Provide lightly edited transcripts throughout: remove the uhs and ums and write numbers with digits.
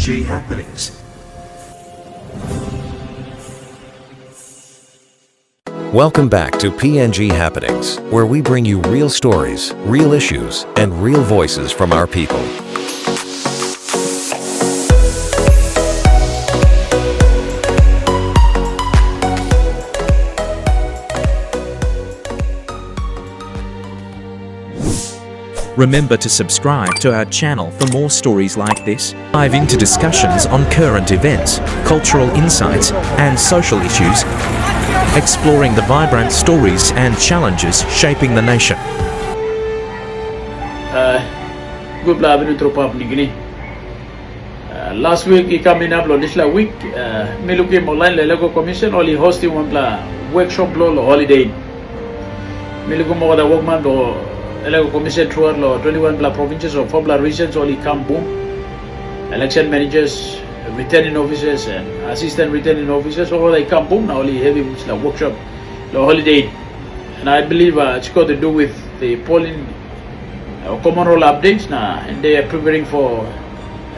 PNG Happenings. Welcome back to PNG Happenings, where we bring you real stories, real issues, and real voices from our people. Remember to subscribe to our channel for more stories like this. Dive into discussions on current events, cultural insights, and social issues, exploring the vibrant stories and challenges shaping the nation. Good afternoon to Papua New Guinea. Last week, I came in this week. Me looking online Lego Commission only hosting one workshop lo holiday. Me looking more the workman lo Lego Commission throughout lo 21 provinces or 4 regions only come boom. Election managers, returning officers, and assistant returning officers all they come boom now only having workshop lo holiday. And I believe it's got to do with the polling common role updates now, and they are preparing for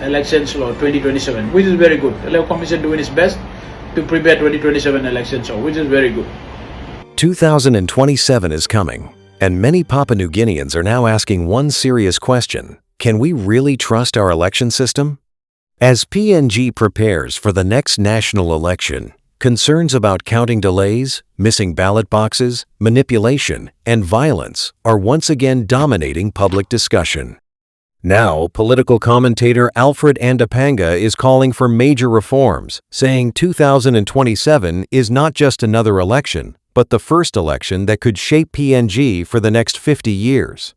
elections for 2027, which is very good. The Lego Commission doing its best to prepare 2027 elections, so which is very good. 2027 is coming, and many Papua New Guineans are now asking one serious question: can we really trust our election system? As PNG prepares for the next national election, concerns about counting delays, missing ballot boxes, manipulation, and violence are once again dominating public discussion. Now, political commentator Alfred Andapanga is calling for major reforms, saying 2027 is not just another election, but the first election that could shape PNG for the next 50 years.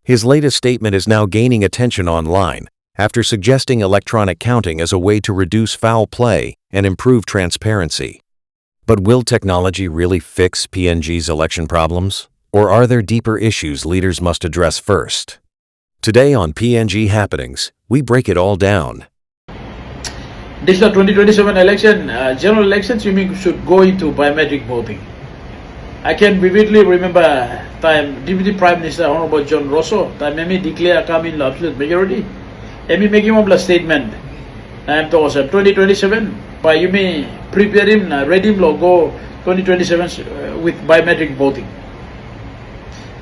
His latest statement is now gaining attention online, after suggesting electronic counting as a way to reduce foul play and improve transparency. But will technology really fix PNG's election problems? Or are there deeper issues leaders must address first? Today on PNG Happenings, we break it all down. This is the 2027 election, general elections, you mean should go into biometric voting. I can vividly remember time Deputy Prime Minister Honorable John Rosso, time Emi declare coming absolute majority. Emi making one statement. I am told 2027 by you may prepare him, ready him logo 2027 with biometric voting.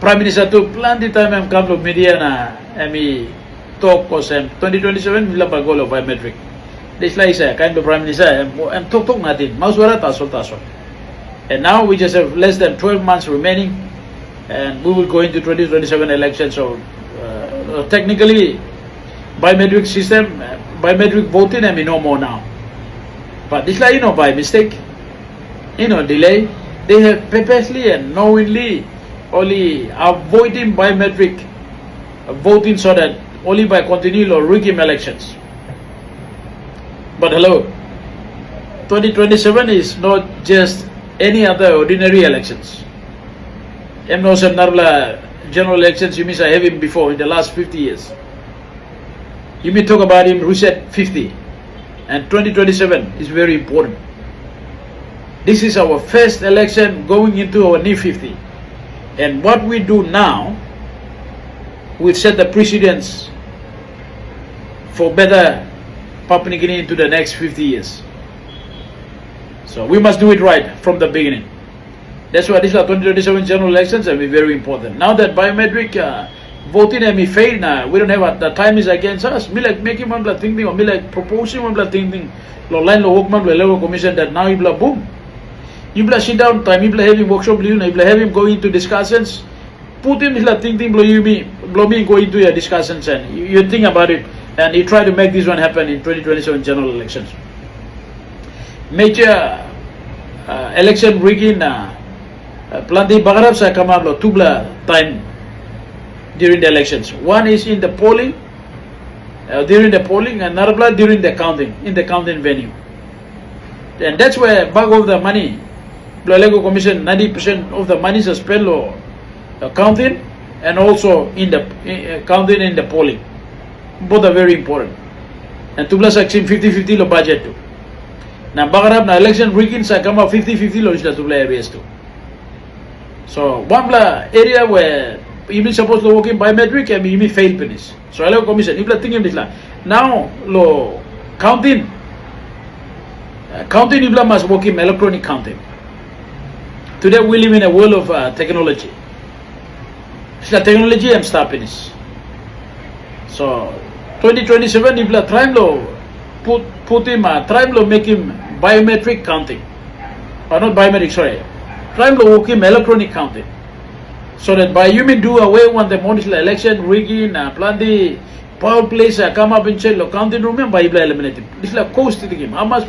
Prime Minister took plenty time and come to media na Emi talk cause 2027 will go lo biometric. This like kind of Prime Minister I'm talk natin mauswara tasol. And now we just have less than 12 months remaining, and we will go into 2027 election. So technically, biometric system, biometric voting, and we know more now. But this like by mistake, delay. They have purposely and knowingly only avoiding biometric voting so that only by continuing or rigging elections. But hello, 2027 is not just any other ordinary elections. General elections you mean I have him before in the last 50 years. You may talk about him reset 50, and 2027 is very important. This is our first election going into our new 50, and what we do now will set the precedence for better Papua New Guinea into the next 50 years. So we must do it right from the beginning. That's why these are 2027 general elections and be very important. Now that biometric voting and we fail now, we don't have the time is against us. Me like making one blood thinking or me like proposing one blood thinking. Lo line lo workman lo level commission that now you blah boom. You blah sit down time, you blah having workshop, you blah having go into discussions. Put him like thinking blow me go into your discussions and you think about it and you try to make this one happen in 2027 general elections. Major election rigging plenty bagarap sa kamablo tubla time during the elections. One is in the polling during the polling and another during the counting in the counting venue. And that's where bag of the money Lego Commission 90% of the money is spent on counting and also in the counting in the polling. Both are very important. And tubla sa 50-50 lo budget too. Now, bagarap na election rigging sa kama 50-50 lo isla tubla areas too. So, one area where you may supposed to work in biometric and you may fail finish. So, Lego Commission, if la tingin this la. Now, lo counting. Counting ibla must work in electronic counting. Today we live in a world of technology. It's the technology I'm stopping this. So 2027 ibla try lo put him try lo make him biometric counting. Or not biometric, sorry. Try lo work him electronic counting. So that by you may do away when the municipal election rigging plan the power place come up in check lo counting room and by eliminated. This is like cost to the game. How much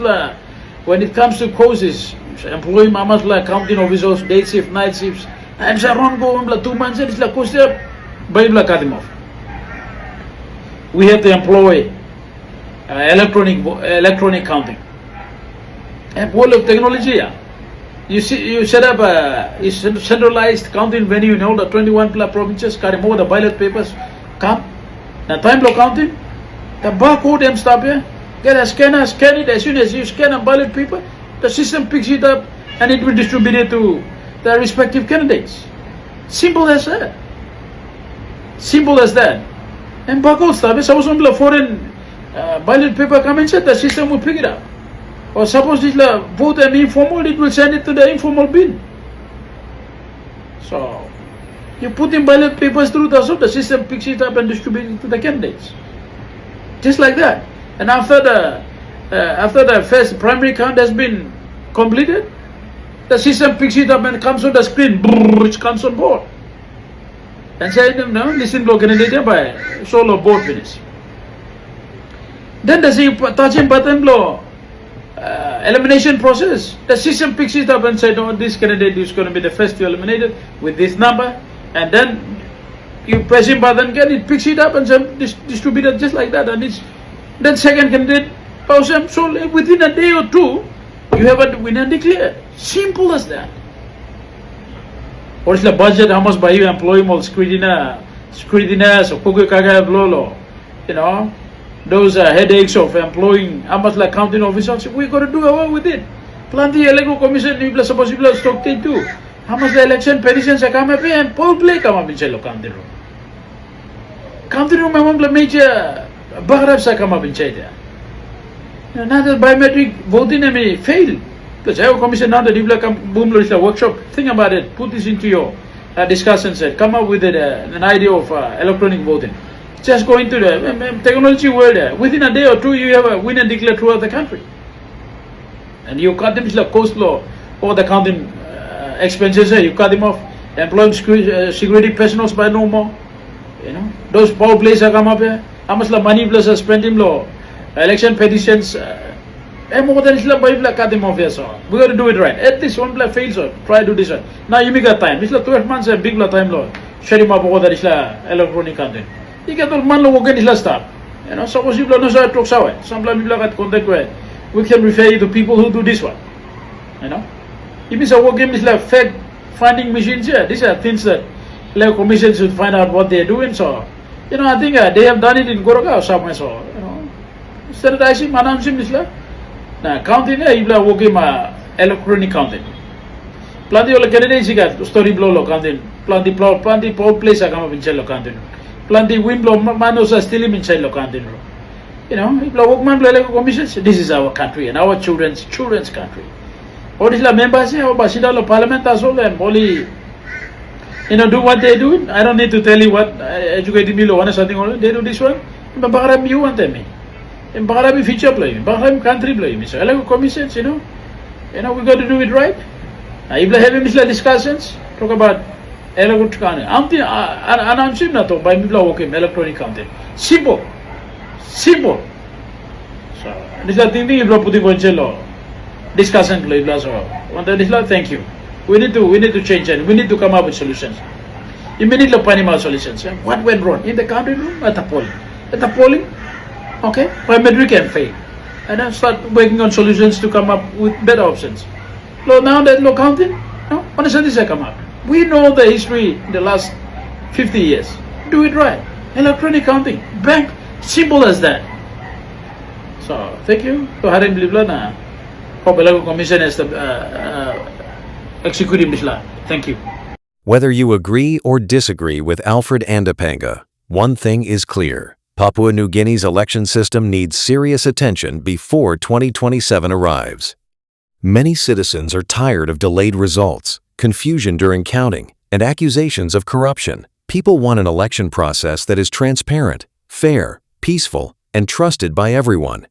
when it comes to causes, employee how much counting officers, day shift, night shifts, I'm around go 2 months it's like cost by cut him off. We have to employ electronic counting. And world of technology, you see, you set up a centralized counting venue in all the 21 provinces, carry more the ballot papers, come. Now time block counting, the barcode them stop here, get a scanner, scan it. As soon as you scan a ballot paper, the system picks it up and it will distribute it to the respective candidates. Simple as that. Simple as that. And barcode stop, suppose on the foreign ballot paper come and the system will pick it up. Or suppose this vote and informal, it will send it to the informal bin. So you put in ballot papers through the system picks it up and distributes it to the candidates. Just like that. And after the first primary count has been completed, the system picks it up and comes on the screen, which comes on board. And say no, listen to candidate by solo board finish. Then the touching button blow. Elimination process, the system picks it up and says, no, this candidate is going to be the first to eliminate it with this number, and then you press the button again, it picks it up and distribute it just like that, and it's then second candidate awesome. So within a day or two you have a winner declared. Simple as that. What is the budget, how much by you employee more scrutineers or kukukaga blolo, you know, those headaches of employing how much like counting officers, we got to do away with it. Plenty electoral commission, you suppose you stock take too. How much the election petitions are come up and poll play come up in Chelo counting room. Counting room, I want to major bagrabs come up in Cheda. Now the biometric voting may fail. Because our commission now the develop boom workshop. Think about it. Put this into your discussion set. Come up with an idea of electronic voting. Just go into the technology world. Within a day or two, you have a win and declare throughout the country. And you cut them like coast law or the counting expenses. You cut them off. Employing security personnel by no more. You know those power plays are come up here. How much money plus spending law, election petitions. More than Islam Bible cut them off here. So we got to do it right. At least one black fails or try to do this one. Now you make a time. It's like 12 months a big time law. Share him up over the electronic content. You get all man lo again is stop. You know, suppose you know so talk sawa. Some people got contact where we can refer you to people who do this one. You know, if it's a work game is like fact finding machines here. These are things that like commissions should find out what they're doing. So, you know, I think they have done it in Goroka or somewhere. So, you know, standardizing managing this like now counting you like work game electronic counting. Plenty of candidates you got story blow counting. Plenty poll place come up in cello counting. Plenty wind blow manos are still in child counting. You know, if workman blow like commissions, this is our country and our children's country. What is the members here? Or Basidalo Parliament as well and Molly, you know, do what they do. I don't need to tell you what educated me or something. They do this one. But Bahrain, you want them. In Bahrain, feature play. Bahrain country play. So I like commissions, you know, we got to do it right. If they have discussions, talk about electronic counting. I'm saying that by people working electronic counting. Simple. So this is the thing you put in law. Discussion play so one that is like thank you. We need to change and we need to come up with solutions. Immediately panima solutions. What went wrong in the country room at the polling? Okay, biometric can fail. And then start working on solutions to come up with better options. Now that low counting, no, honestly this has come up. We know the history in the last 50 years. Do it right. Electronic counting, bank, simple as that. So thank you to Harim Bliblana. Hope the commission has the executive Bisla. Thank you. Whether you agree or disagree with Alfred Andapanga, one thing is clear. Papua New Guinea's election system needs serious attention before 2027 arrives. Many citizens are tired of delayed results, confusion during counting, and accusations of corruption. People want an election process that is transparent, fair, peaceful, and trusted by everyone.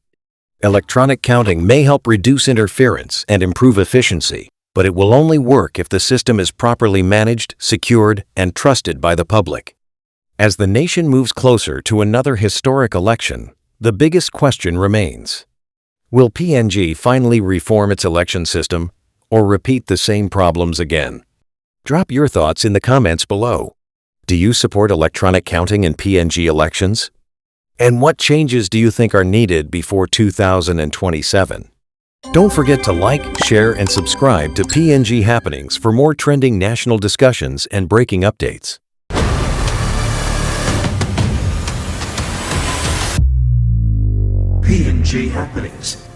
Electronic counting may help reduce interference and improve efficiency, but it will only work if the system is properly managed, secured, and trusted by the public. As the nation moves closer to another historic election, the biggest question remains: will PNG finally reform its election system or repeat the same problems again? Drop your thoughts in the comments below. Do you support electronic counting in PNG elections? And what changes do you think are needed before 2027? Don't forget to like, share, and subscribe to PNG Happenings for more trending national discussions and breaking updates. PNG Happenings.